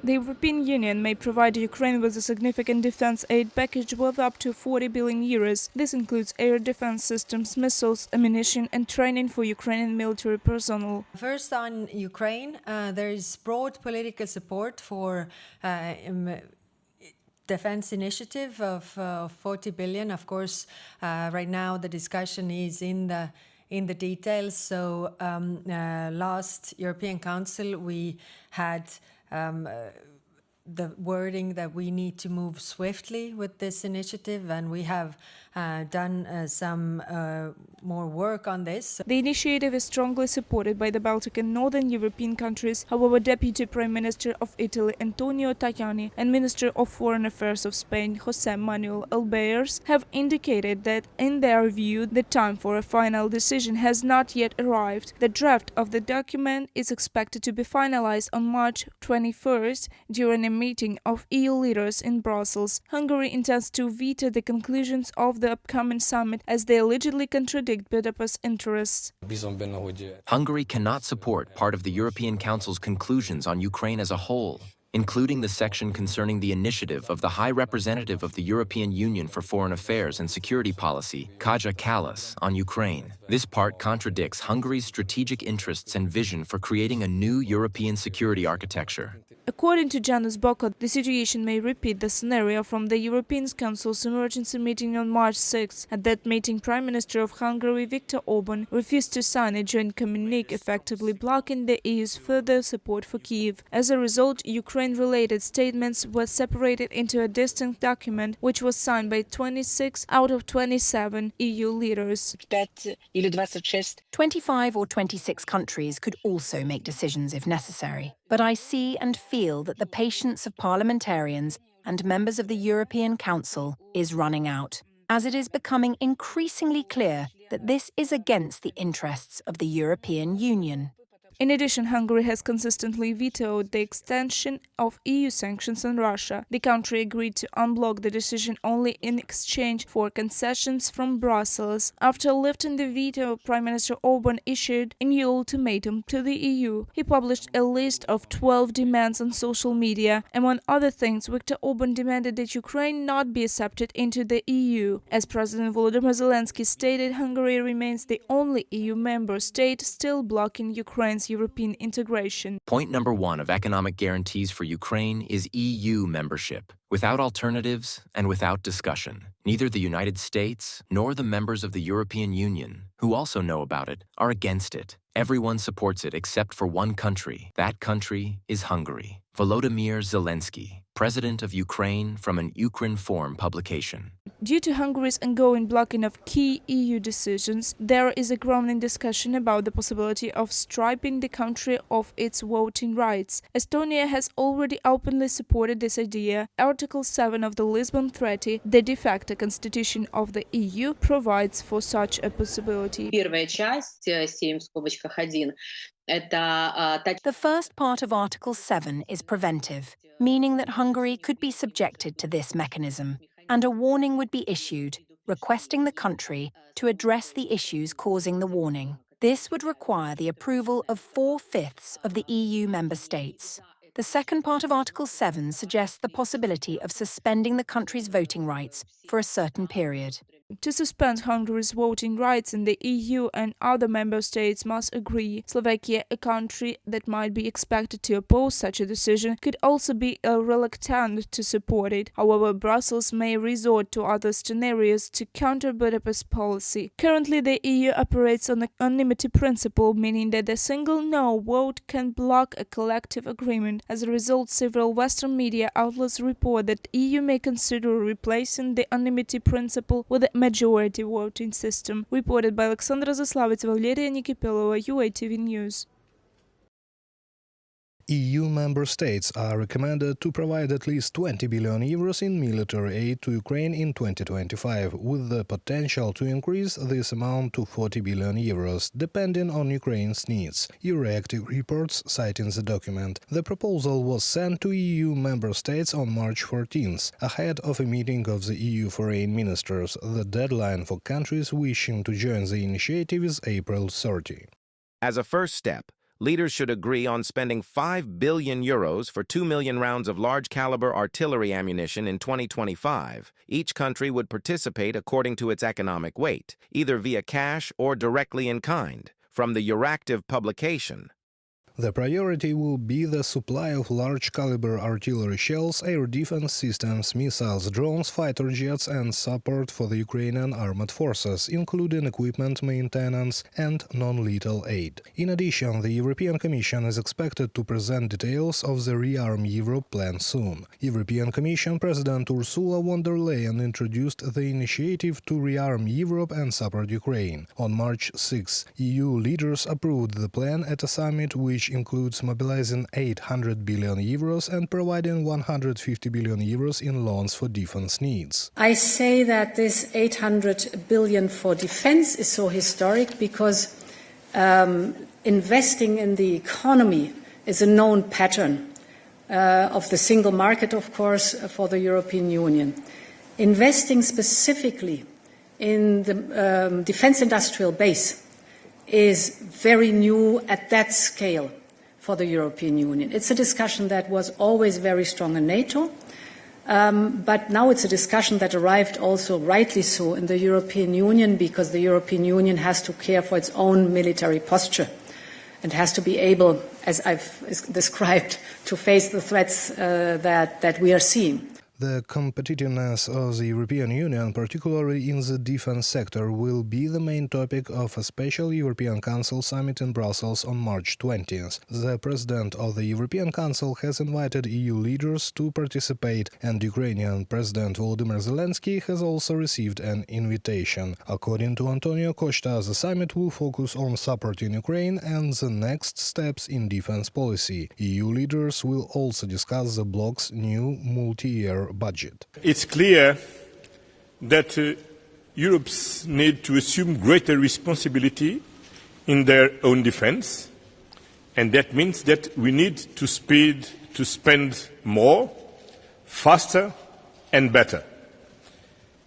The European Union may provide Ukraine with a significant defense aid package worth up to 40 billion euros. This includes air defense systems, missiles, ammunition and training for Ukrainian military personnel. First, on Ukraine, there is broad political support for defense initiative of 40 billion. Of course, right now the discussion is in the details. So last European Council, we had the wording that we need to move swiftly with this initiative, and we have done some more work on this. The initiative is strongly supported by the Baltic and Northern European countries. However, Deputy Prime Minister of Italy Antonio Tajani and Minister of Foreign Affairs of Spain José Manuel Albayers have indicated that, in their view, the time for a final decision has not yet arrived. The draft of the document is expected to be finalized on March 21st during a meeting of EU leaders in Brussels. Hungary intends to veto the conclusions of the upcoming summit as they allegedly contradict Budapest's interests. Hungary cannot support part of the European Council's conclusions on Ukraine as a whole, including the section concerning the initiative of the High Representative of the European Union for Foreign Affairs and Security Policy, Kaja Kallas, on Ukraine. This part contradicts Hungary's strategic interests and vision for creating a new European security architecture. According to Janusz Boko, the situation may repeat the scenario from the European Council's emergency meeting on March 6. At that meeting, Prime Minister of Hungary Viktor Orban refused to sign a joint communique effectively blocking the EU's further support for Kyiv. As a result, Ukraine-related statements were separated into a distinct document, which was signed by 26 out of 27 EU leaders. 25 or 26 countries could also make decisions if necessary. But I see and feel that the patience of parliamentarians and members of the European Council is running out, as it is becoming increasingly clear that this is against the interests of the European Union. In addition, Hungary has consistently vetoed the extension of EU sanctions on Russia. The country agreed to unblock the decision only in exchange for concessions from Brussels. After lifting the veto, Prime Minister Orban issued a new ultimatum to the EU. He published a list of 12 demands on social media. Among other things, Viktor Orban demanded that Ukraine not be accepted into the EU. As President Volodymyr Zelensky stated, Hungary remains the only EU member state still blocking Ukraine's European integration. Point number 1 of economic guarantees for Ukraine is EU membership. Without alternatives and without discussion, neither the United States nor the members of the European Union, who also know about it, are against it. Everyone supports it except for one country. That country is Hungary. Volodymyr Zelensky, President of Ukraine, from an Ukrinform publication. Due to Hungary's ongoing blocking of key EU decisions, there is a growing discussion about the possibility of stripping the country of its voting rights. Estonia has already openly supported this idea. Article 7 of the Lisbon Treaty, the de facto constitution of the EU, provides for such a possibility. The first part of Article 7 is preventive, meaning that Hungary could be subjected to this mechanism, and a warning would be issued, requesting the country to address the issues causing the warning. This would require the approval of 4/5 of the EU member states. The second part of Article 7 suggests the possibility of suspending the country's voting rights for a certain period. To suspend Hungary's voting rights in the EU and other member states must agree. Slovakia, a country that might be expected to oppose such a decision, could also be reluctant to support it. However, Brussels may resort to other scenarios to counter Budapest's policy. Currently, the EU operates on the unanimity principle, meaning that a single no vote can block a collective agreement. As a result, several Western media outlets report that EU may consider replacing the unanimity principle with a majority voting system. Reported by Alexandra Zaslavets, Valeria Nikipelova, UATV News. EU member states are recommended to provide at least 20 billion euros in military aid to Ukraine in 2025, with the potential to increase this amount to 40 billion euros, depending on Ukraine's needs. Euractiv reports, citing the document. The proposal was sent to EU member states on March 14th, ahead of a meeting of the EU foreign ministers. The deadline for countries wishing to join the initiative is April 30. As a first step, leaders should agree on spending €5 billion for 2 million rounds of large-caliber artillery ammunition in 2025. Each country would participate according to its economic weight, either via cash or directly in kind. From the Euractiv publication, The priority will be the supply of large-caliber artillery shells, air defense systems, missiles, drones, fighter jets and support for the Ukrainian armed forces, including equipment maintenance and non-lethal aid. In addition, the European Commission is expected to present details of the Rearming Europe plan soon. European Commission President Ursula von der Leyen introduced the initiative to rearm Europe and support Ukraine. On March 6, EU leaders approved the plan at a summit which includes mobilizing €800 billion and providing €150 billion in loans for defense needs. I say that this 800 billion for defense is so historic because investing in the economy is a known pattern of the single market, of course, for the European Union. Investing specifically in the defense industrial base is very new at that scale for the European Union. It's a discussion that was always very strong in NATO, but now it's a discussion that arrived also, rightly so, in the European Union because the European Union has to care for its own military posture and has to be able, as I've described, to face the threats that we are seeing. The competitiveness of the European Union, particularly in the defense sector, will be the main topic of a special European Council summit in Brussels on March 20th. The President of the European Council has invited EU leaders to participate, and Ukrainian President Volodymyr Zelensky has also received an invitation. According to Antonio Costa, the summit will focus on supporting Ukraine and the next steps in defense policy. EU leaders will also discuss the bloc's new multi-year budget. It's clear that Europe's need to assume greater responsibility in their own defense, and that means that we need to spend more, faster and better.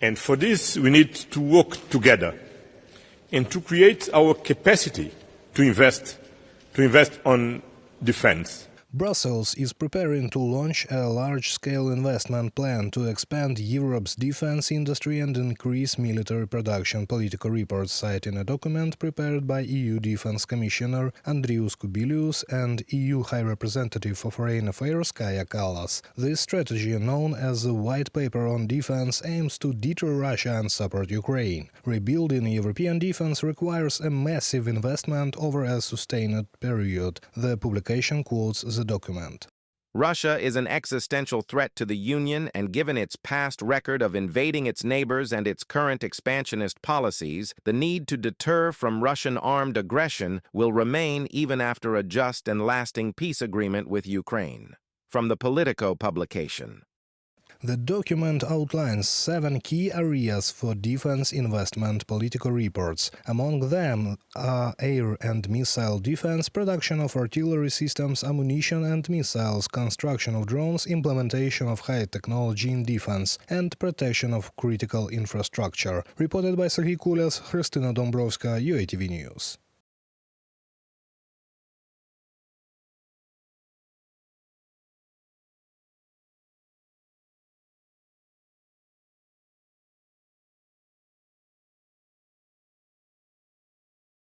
And for this we need to work together and to create our capacity to invest on defense. Brussels is preparing to launch a large-scale investment plan to expand Europe's defense industry and increase military production, Politico reports, citing a document prepared by EU Defense Commissioner Andrius Kubilius and EU High Representative for Foreign Affairs Kaja Kallas. This strategy, known as the White Paper on Defense, aims to deter Russia and support Ukraine. Rebuilding European defense requires a massive investment over a sustained period. The publication quotes the document. Russia is an existential threat to the Union, and given its past record of invading its neighbors and its current expansionist policies, the need to deter from Russian armed aggression will remain even after a just and lasting peace agreement with Ukraine. From the Politico publication. The document outlines 7 key areas for defense investment, Politico reports. Among them are air and missile defense, production of artillery systems, ammunition and missiles, construction of drones, implementation of high technology in defense, and protection of critical infrastructure. Reported by Serhiy Kulias, Christina Dombrovska, UATV News.